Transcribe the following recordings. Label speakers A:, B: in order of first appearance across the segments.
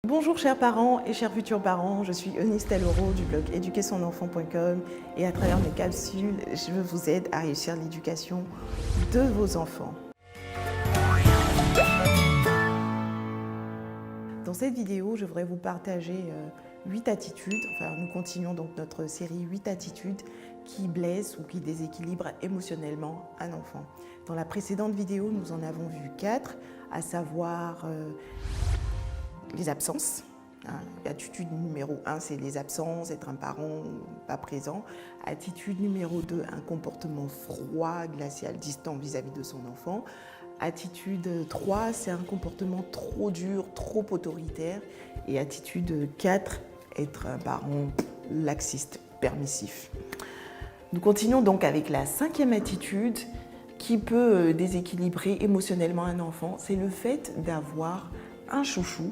A: Bonjour chers parents et chers futurs parents, je suis Eunice Taloro du blog éduquersonenfant.com et à travers mes capsules, je vous aide à réussir l'éducation de vos enfants. Dans cette vidéo, je voudrais vous partager 8 attitudes, nous continuons donc notre série 8 attitudes qui blessent ou qui déséquilibrent émotionnellement un enfant. Dans la précédente vidéo, nous en avons vu 4, à savoir les absences. Attitude numéro 1, c'est les absences, être un parent pas présent. Attitude numéro 2, un comportement froid, glacial, distant vis-à-vis de son enfant. Attitude 3, c'est un comportement trop dur, trop autoritaire. Et attitude 4, être un parent laxiste, permissif. Nous continuons donc avec la 5e attitude qui peut déséquilibrer émotionnellement un enfant. C'est le fait d'avoir un chouchou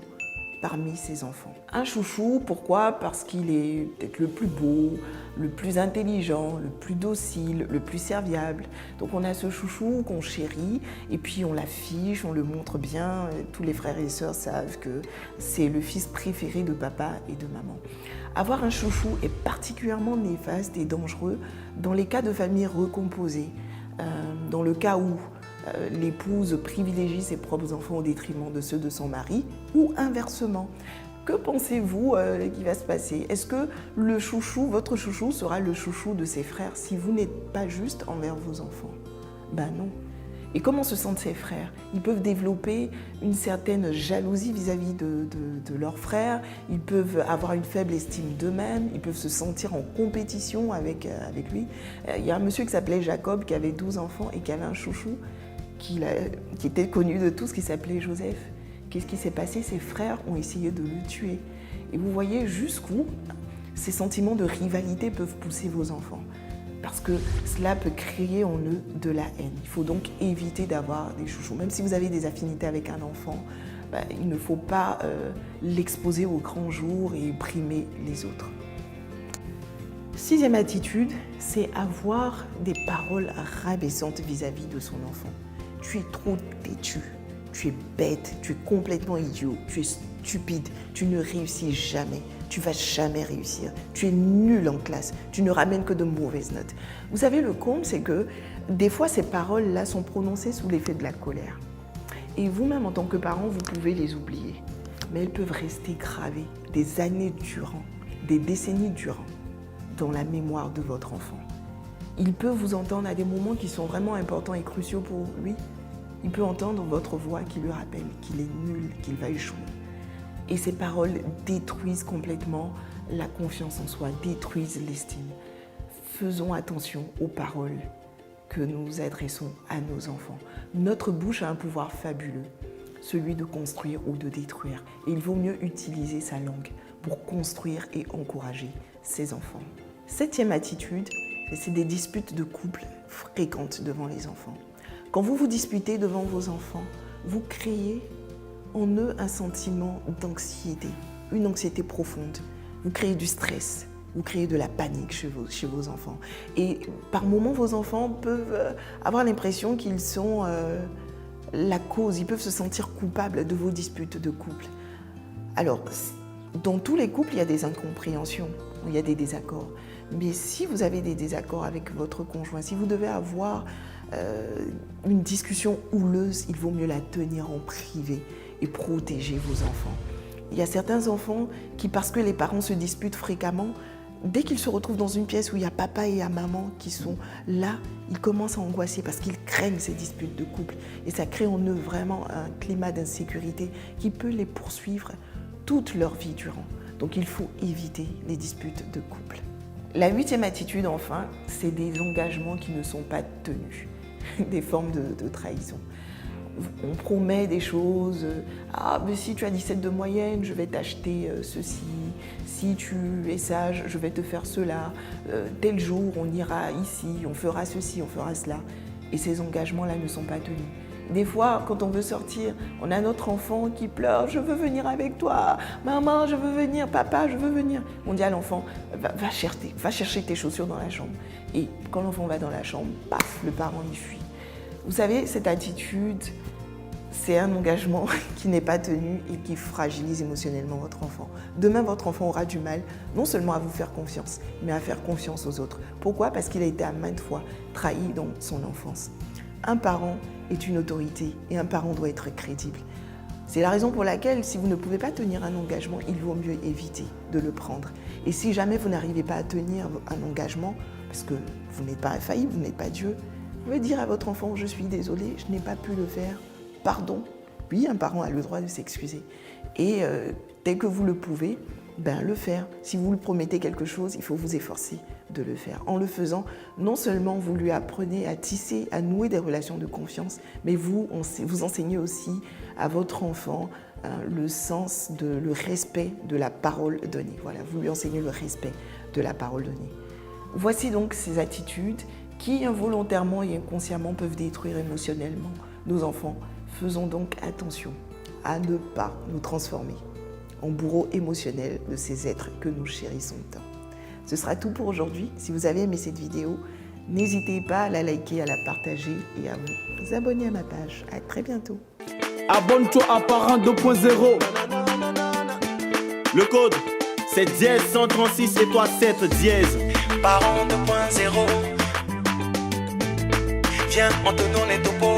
A: parmi ses enfants. Un chouchou, pourquoi? Parce qu'il est peut-être le plus beau, le plus intelligent, le plus docile, le plus serviable. Donc on a ce chouchou qu'on chérit et puis on l'affiche, on le montre bien. Tous les frères et sœurs savent que c'est le fils préféré de papa et de maman. Avoir un chouchou est particulièrement néfaste et dangereux dans les cas de famille recomposée, dans le cas où l'épouse privilégie ses propres enfants au détriment de ceux de son mari, ou inversement. Que pensez-vous qui va se passer? Est-ce que le chouchou, votre chouchou, sera le chouchou de ses frères si vous n'êtes pas juste envers vos enfants? Ben non. Et comment se sentent ses frères? Ils peuvent développer une certaine jalousie vis-à-vis de leurs frères, ils peuvent avoir une faible estime d'eux-mêmes, ils peuvent se sentir en compétition avec lui. Il y a un monsieur qui s'appelait Jacob, qui avait 12 enfants et qui avait un chouchou qui était connu de tous, qui s'appelait Joseph. Qu'est-ce qui s'est passé? Ses frères ont essayé de le tuer. Et vous voyez jusqu'où ces sentiments de rivalité peuvent pousser vos enfants. Parce que cela peut créer en eux de la haine. Il faut donc éviter d'avoir des chouchous. Même si vous avez des affinités avec un enfant, il ne faut pas l'exposer au grand jour et brimer les autres. 6e attitude, c'est avoir des paroles rabaissantes vis-à-vis de son enfant. Tu es trop têtu, tu es bête, tu es complètement idiot, tu es stupide, tu ne réussis jamais, tu vas jamais réussir, tu es nul en classe, tu ne ramènes que de mauvaises notes. Vous savez, le comble, c'est que des fois, ces paroles-là sont prononcées sous l'effet de la colère. Et vous-même, en tant que parent, vous pouvez les oublier. Mais elles peuvent rester gravées des années durant, des décennies durant, dans la mémoire de votre enfant. Il peut vous entendre à des moments qui sont vraiment importants et cruciaux pour lui. Il peut entendre votre voix qui lui rappelle qu'il est nul, qu'il va échouer. Et ces paroles détruisent complètement la confiance en soi, détruisent l'estime. Faisons attention aux paroles que nous adressons à nos enfants. Notre bouche a un pouvoir fabuleux, celui de construire ou de détruire. Et il vaut mieux utiliser sa langue pour construire et encourager ses enfants. 7e attitude, c'est des disputes de couple fréquentes devant les enfants. Quand vous vous disputez devant vos enfants, vous créez en eux un sentiment d'anxiété, une anxiété profonde. Vous créez du stress, vous créez de la panique chez vos enfants. Et par moments, vos enfants peuvent avoir l'impression qu'ils sont la cause, ils peuvent se sentir coupables de vos disputes de couple. Alors, dans tous les couples, il y a des incompréhensions, il y a des désaccords. Mais si vous avez des désaccords avec votre conjoint, si vous devez avoir une discussion houleuse, il vaut mieux la tenir en privé et protéger vos enfants. Il y a certains enfants qui, parce que les parents se disputent fréquemment, dès qu'ils se retrouvent dans une pièce où il y a papa et maman qui sont là, ils commencent à angoisser parce qu'ils craignent ces disputes de couple. Et ça crée en eux vraiment un climat d'insécurité qui peut les poursuivre toute leur vie durant. Donc il faut éviter les disputes de couple. La 8e attitude, enfin, c'est des engagements qui ne sont pas tenus, des formes de trahison. On promet des choses, mais si tu as 17 de moyenne, je vais t'acheter ceci, si tu es sage, je vais te faire cela, tel jour, on ira ici, on fera ceci, on fera cela. Et ces engagements-là ne sont pas tenus. Des fois, quand on veut sortir, on a notre enfant qui pleure « Je veux venir avec toi, maman, je veux venir, papa, je veux venir ». On dit à l'enfant « Va chercher tes chaussures dans la chambre ». Et quand l'enfant va dans la chambre, paf, le parent y fuit. Vous savez, cette attitude, c'est un engagement qui n'est pas tenu et qui fragilise émotionnellement votre enfant. Demain, votre enfant aura du mal non seulement à vous faire confiance, mais à faire confiance aux autres. Pourquoi? Parce qu'il a été à maintes fois trahi dans son enfance. Un parent est une autorité et un parent doit être crédible. C'est la raison pour laquelle, si vous ne pouvez pas tenir un engagement, il vaut mieux éviter de le prendre. Et si jamais vous n'arrivez pas à tenir un engagement, parce que vous n'êtes pas infaillible, vous n'êtes pas Dieu, vous pouvez dire à votre enfant « je suis désolé, je n'ai pas pu le faire, pardon ». Oui, un parent a le droit de s'excuser. Et dès que vous le pouvez, le faire. Si vous lui promettez quelque chose, il faut vous efforcer de le faire. En le faisant, non seulement vous lui apprenez à tisser, à nouer des relations de confiance, mais vous enseignez aussi à votre enfant le sens, le respect de la parole donnée. Voilà, vous lui enseignez le respect de la parole donnée. Voici donc ces attitudes qui, involontairement et inconsciemment, peuvent détruire émotionnellement nos enfants. Faisons donc attention à ne pas nous transformer en bourreau émotionnel de ces êtres que nous chérissons tant. Ce sera tout pour aujourd'hui. Si vous avez aimé cette vidéo, n'hésitez pas à la liker, à la partager et à vous abonner à ma page. À très bientôt.
B: Abonne-toi à Parent 2.0. Le code, c'est dièse 136 et toi 7 dièse.
C: Parent 2.0. Viens, on te donne tout pour